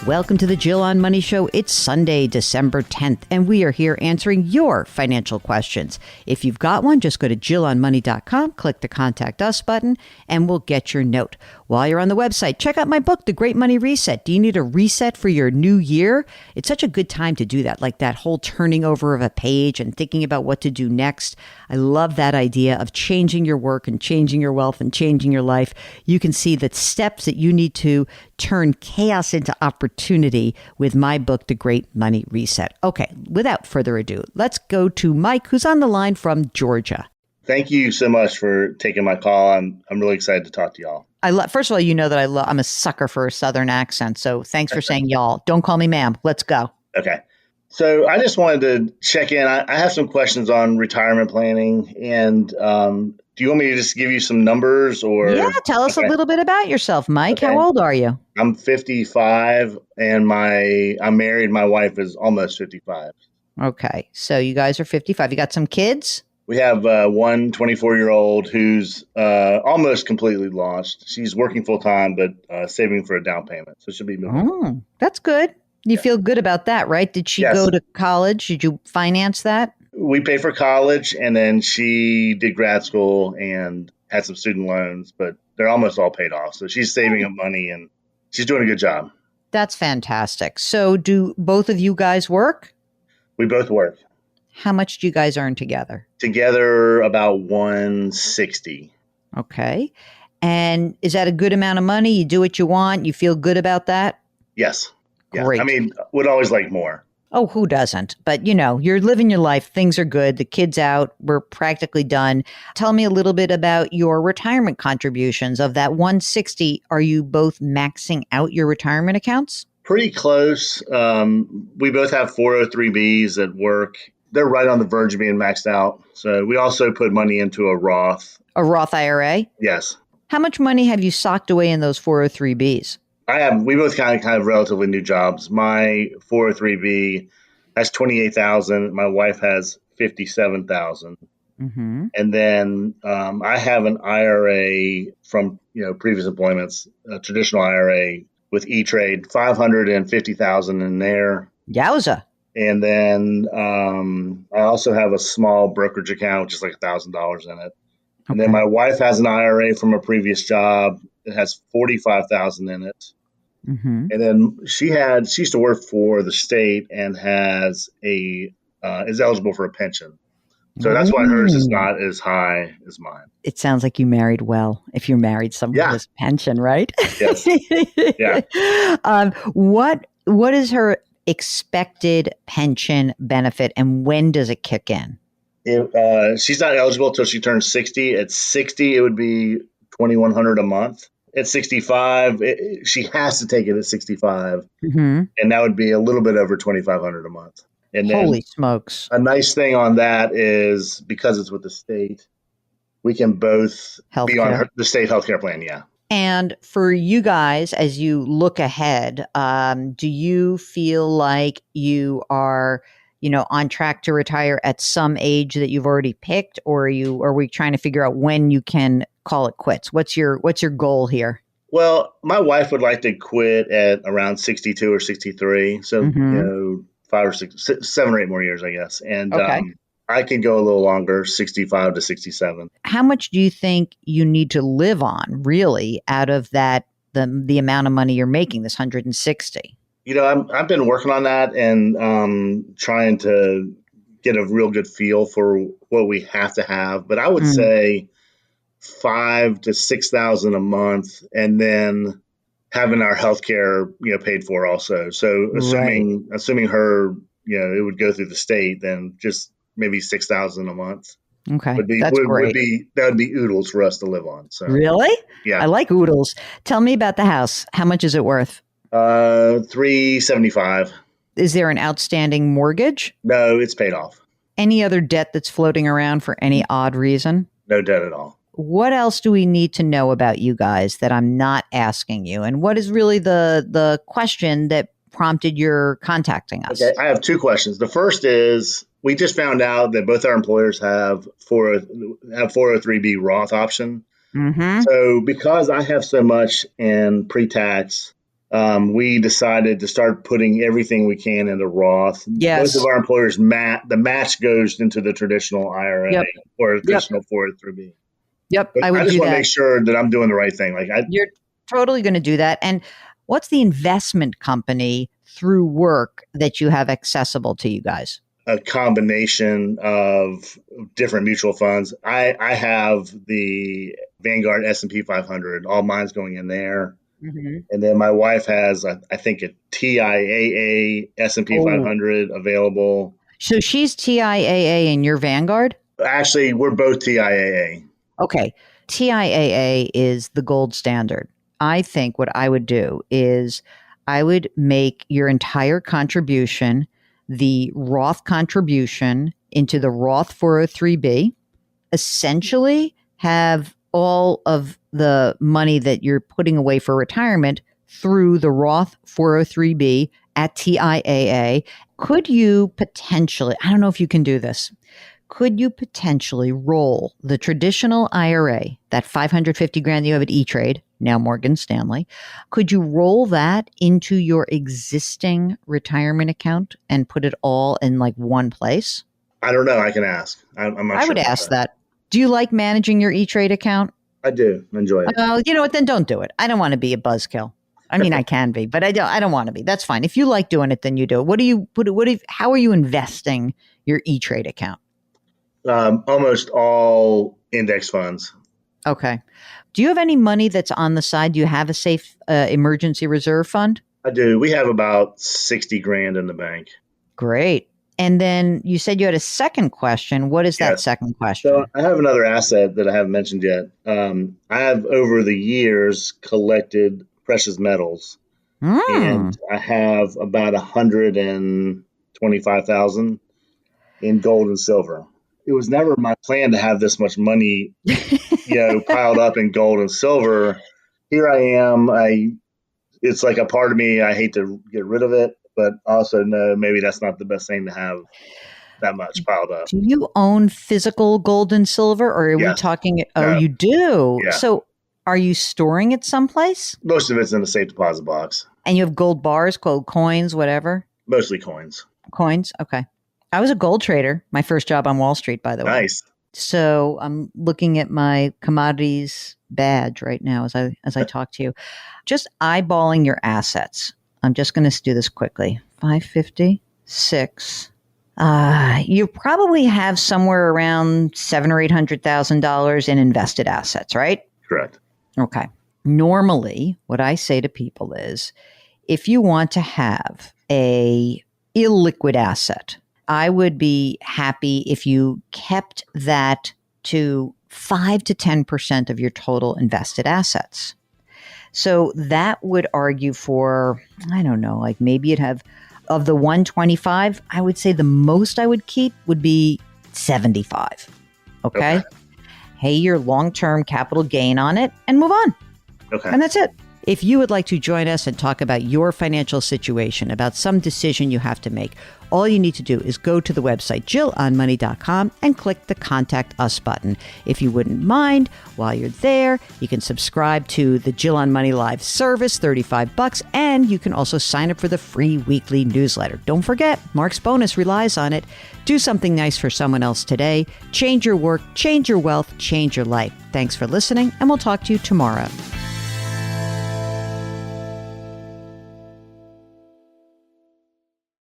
Welcome to the Jill on Money Show. It's Sunday, December 10th, and we are here answering your financial questions. If you've got one, just go to jillonmoney.com, click the Contact Us button, and we'll get your note. While you're on the website, check out my book, The Great Money Reset. Do you need a reset for your new year? It's such a good time to do that, like that whole turning over of a page and thinking about what to do next. I love that idea of changing your work and changing your wealth and changing your life. You can see the steps that you need to turn chaos into opportunity with my book, The Great Money Reset. Okay, without further ado, let's go to Mike, who's on the line from Georgia. Thank you so much for taking my call. I'm really excited to talk to y'all. First of all, you know that I'm a sucker for a Southern accent, so thanks for saying y'all. Don't call me ma'am. Let's go. Okay. So I just wanted to check in. I have some questions on retirement planning, and do you want me to just give you some numbers or? Yeah, tell us a little bit about yourself, Mike. Okay. How old are you? I'm 55, and I'm married. My wife is almost 55. Okay, so you guys are 55. You got some kids? We have one 24-year-old who's almost completely lost. She's working full-time, but saving for a down payment. So she'll be moving. Oh, that's good. You feel good about that, right? Did she go to college? Did you finance that? We paid for college, and then she did grad school and had some student loans, but they're almost all paid off. So she's saving up money, and she's doing a good job. That's fantastic. So do both of you guys work? We both work. How much do you guys earn together? Together, about $160. Okay. And is that a good amount of money? You do what you want? You feel good about that? Yes. Yeah. Great. I mean, would always like more. Oh, who doesn't? But, you're living your life. Things are good. The kid's out. We're practically done. Tell me a little bit about your retirement contributions. Of that 160, are you both maxing out your retirement accounts? Pretty close. We both have 403Bs at work. They're right on the verge of being maxed out. So we also put money into a Roth. A Roth IRA? Yes. How much money have you socked away in those 403Bs? We both kind of relatively new jobs. My 403B has $28,000. My wife has $57,000. Mm-hmm. And then I have an IRA from previous employments, a traditional IRA with E-Trade, $550,000 in there. Yowza. And then I also have a small brokerage account, which is like $1,000 in it. Okay. And then my wife has an IRA from a previous job. It has $45,000 in it. Mm-hmm. And then she used to work for the state and is eligible for a pension. So that's why hers is not as high as mine. It sounds like you married well. If you married someone with a pension, right? Yes. Yeah. What is her expected pension benefit, and when does it kick in? She's not eligible until she turns 60. At 60, it would be $2,100 a month. At 65, she has to take it at 65, mm-hmm. and that would be a little bit over $2,500 a month. And then holy smokes! A nice thing on that is because it's with the state, we can both be on the state healthcare plan. Yeah. And for you guys, as you look ahead, do you feel like you are, on track to retire at some age that you've already picked, or are we trying to figure out when you can call it quits? What's your goal here? Well, my wife would like to quit at around 62 or 63. So, mm-hmm. 5 or 6, 7 or 8 more years, I guess. And okay. I can go a little longer, 65 to 67. How much do you think you need to live on, really, out of that, the amount of money you're making, this 160? I've been working on that and trying to get a real good feel for what we have to have. But I would say $5,000 to $6,000 a month, and then having our healthcare, paid for also. So assuming her, it would go through the state, then just maybe $6,000 a month. Okay, that's great. That would be oodles for us to live on. So really, yeah, I like oodles. Tell me about the house. How much is it worth? $375. Is there an outstanding mortgage? No, it's paid off. Any other debt that's floating around for any odd reason? No debt at all. What else do we need to know about you guys that I'm not asking you? And what is really the question that prompted your contacting us? Okay, I have 2 questions. The first is, we just found out that both our employers have 403B Roth option. Mm-hmm. So because I have so much in pre-tax we decided to start putting everything we can into Roth. Yes. Most of our employers, the match goes into the traditional IRA Yep. or traditional 403b. Yep. But I would I just do want to that. make sure that I'm doing the right thing. You're totally going to do that. And what's the investment company through work that you have accessible to you guys? A combination of different mutual funds. I have the Vanguard S&P 500. All mine's going in there. Mm-hmm. And then my wife has, I think, a TIAA S&P 500 available. So she's TIAA and you're Vanguard? Actually, we're both TIAA. Okay. TIAA is the gold standard. I think what I would do is I would make your entire contribution the Roth contribution into the Roth 403b, essentially have all of the money that you're putting away for retirement through the Roth 403b at TIAA. Could you potentially, I don't know if you can do this, could you potentially roll the traditional IRA, that $550,000 you have at E-Trade, now Morgan Stanley, could you roll that into your existing retirement account and put it all in like one place? I don't know. I can ask. I'm not sure. I would ask that. Do you like managing your E-Trade account? I do enjoy it. You know what? Then don't do it. I don't want to be a buzzkill. I mean, I can be, but I don't want to be. That's fine. If you like doing it, then you do it. How are you investing your E-Trade account? Almost all index funds. Okay. Do you have any money that's on the side? Do you have a safe emergency reserve fund? I do. We have about $60,000 in the bank. Great. And then you said you had a second question. What is that second question? So I have another asset that I haven't mentioned yet. I have over the years collected precious metals, and I have about 125,000 in gold and silver. It was never my plan to have this much money, piled up in gold and silver. Here I am. It's like a part of me. I hate to get rid of it, but also know maybe that's not the best thing to have that much piled up. Do you own physical gold and silver, or are we talking? Oh, you do. Yeah. So, are you storing it someplace? Most of it's in a safe deposit box. And you have gold bars, gold coins, whatever. Mostly coins. Coins. Okay. I was a gold trader. My first job on Wall Street, by the way. Nice. So I'm looking at my commodities badge right now as I talk to you. Just eyeballing your assets. I'm just going to do this quickly. 556. You probably have somewhere around $700,000 or $800,000 in invested assets, right? Correct. Okay. Normally, what I say to people is, if you want to have a illiquid asset, I would be happy if you kept that to 5 to 10% of your total invested assets. So that would argue for, I don't know, like maybe you'd have, of the 125, I would say the most I would keep would be 75. Okay. Pay your long-term capital gain on it and move on. Okay. And that's it. If you would like to join us and talk about your financial situation, about some decision you have to make, all you need to do is go to the website, JillOnMoney.com, and click the Contact Us button. If you wouldn't mind, while you're there, you can subscribe to the Jill on Money Live service, $35, and you can also sign up for the free weekly newsletter. Don't forget, Mark's bonus relies on it. Do something nice for someone else today. Change your work, change your wealth, change your life. Thanks for listening, and we'll talk to you tomorrow.